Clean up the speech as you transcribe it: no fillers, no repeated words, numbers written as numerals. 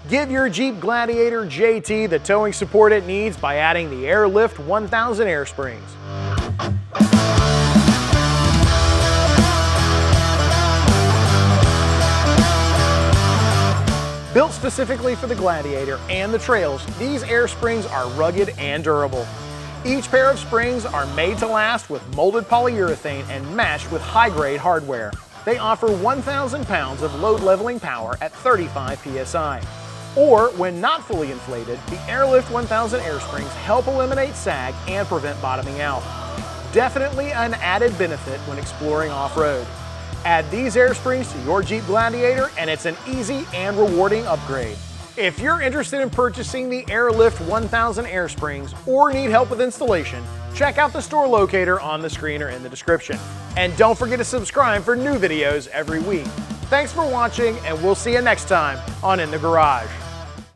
Give your Jeep Gladiator JT the towing support it needs by adding the Airlift 1000 air springs. Built specifically for the Gladiator and the trails, these air springs are rugged and durable. Each pair of springs are made to last with molded polyurethane and matched with high-grade hardware. They offer 1,000 pounds of load leveling power at 35 psi. Or, when not fully inflated, the Airlift 1000 air springs help eliminate sag and prevent bottoming out. Definitely an added benefit when exploring off-road. Add these air springs to your Jeep Gladiator and it's an easy and rewarding upgrade. If you're interested in purchasing the Airlift 1000 air springs or need help with installation, check out the store locator on the screen or in the description. And don't forget to subscribe for new videos every week. Thanks for watching and we'll see you next time on In the Garage.